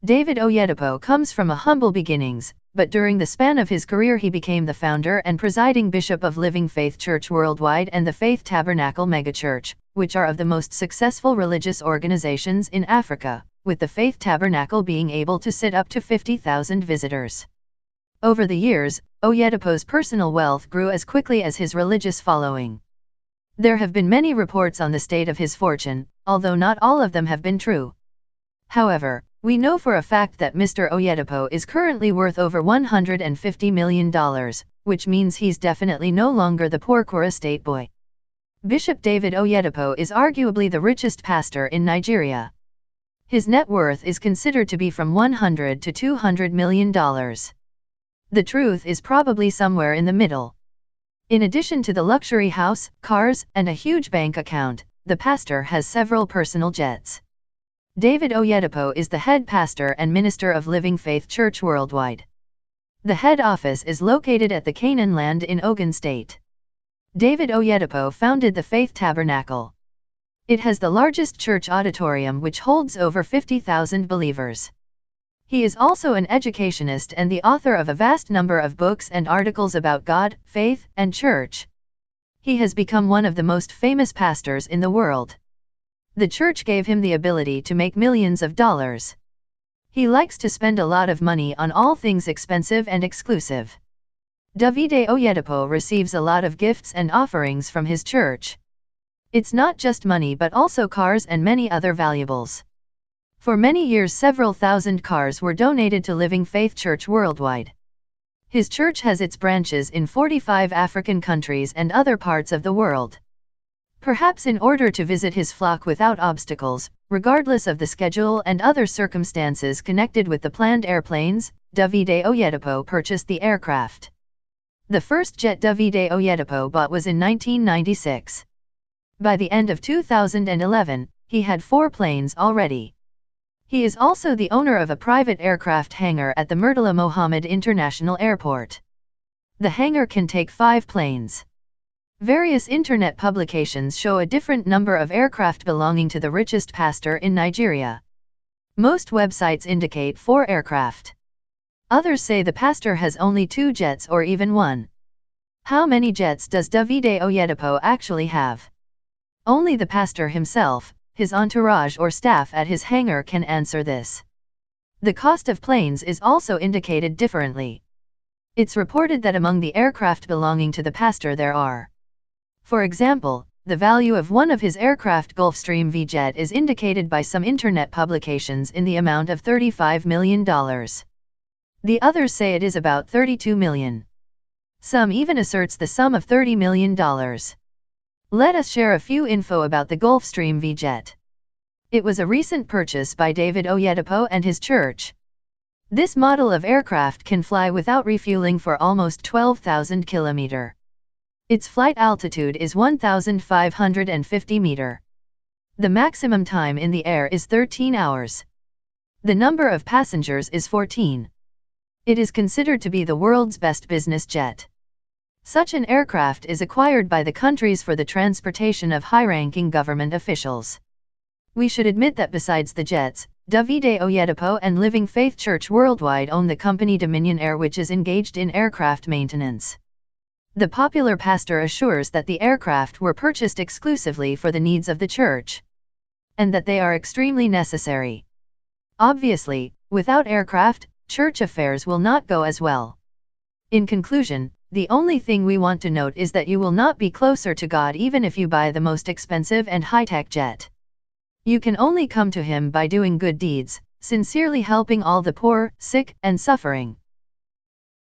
David Oyedepo comes from a humble beginnings, but during the span of his career he became the founder and presiding bishop of Living Faith Church Worldwide and the Faith Tabernacle megachurch, which are of the most successful religious organizations in Africa, with the Faith Tabernacle being able to sit up to 50,000 visitors. Over the years, Oyedepo's personal wealth grew as quickly as his religious following. There have been many reports on the state of his fortune, although not all of them have been true. However, we know for a fact that Mr. Oyedepo is currently worth over $150 million, which means he's definitely no longer the poor Kwara State boy. Bishop David Oyedepo is arguably the richest pastor in Nigeria. His net worth is considered to be from $100 to $200 million. The truth is probably somewhere in the middle. In addition to the luxury house, cars, and a huge bank account, the pastor has several personal jets. David Oyedepo is the head pastor and minister of Living Faith Church Worldwide. The head office is located at the Canaan land in Ogun State. David Oyedepo founded the Faith Tabernacle. It has the largest church auditorium which holds over 50,000 believers. He is also an educationist and the author of a vast number of books and articles about God, faith, and church. He has become one of the most famous pastors in the world. The church gave him the ability to make millions of dollars. He likes to spend a lot of money on all things expensive and exclusive. David Oyedepo receives a lot of gifts and offerings from his church. It's not just money but also cars and many other valuables. For many years several thousand cars were donated to Living Faith Church Worldwide. His church has its branches in 45 African countries and other parts of the world. Perhaps in order to visit his flock without obstacles, regardless of the schedule and other circumstances connected with the planned airplanes, David Oyedepo purchased the aircraft. The first jet David Oyedepo bought was in 1996. By the end of 2011, he had 4 planes already. He is also the owner of a private aircraft hangar at the Murtala Mohammed International Airport. The hangar can take 5 planes. Various internet publications show a different number of aircraft belonging to the richest pastor in Nigeria. Most websites indicate 4 aircraft. Others say the pastor has only 2 jets or even 1. How many jets does David Oyedepo actually have? Only the pastor himself, his entourage or staff at his hangar can answer this. The cost of planes is also indicated differently. It's reported that among the aircraft belonging to the pastor there are. For example, the value of one of his aircraft Gulfstream V jet is indicated by some internet publications in the amount of $35 million. The others say it is about $32 million. Some even asserts the sum of $30 million. Let us share a few info about the Gulfstream V jet. It was a recent purchase by David Oyedepo and his church. This model of aircraft can fly without refueling for almost 12,000 km. Its flight altitude is 1,550 meters. The maximum time in the air is 13 hours. The number of passengers is 14. It is considered to be the world's best business jet. Such an aircraft is acquired by the countries for the transportation of high-ranking government officials. We should admit that besides the jets, David Oyedepo and Living Faith Church Worldwide own the company Dominion Air, which is engaged in aircraft maintenance. The popular pastor assures that the aircraft were purchased exclusively for the needs of the church, and that they are extremely necessary. Obviously, without aircraft, church affairs will not go as well. In conclusion, the only thing we want to note is that you will not be closer to God even if you buy the most expensive and high-tech jet. You can only come to Him by doing good deeds, sincerely helping all the poor, sick, and suffering.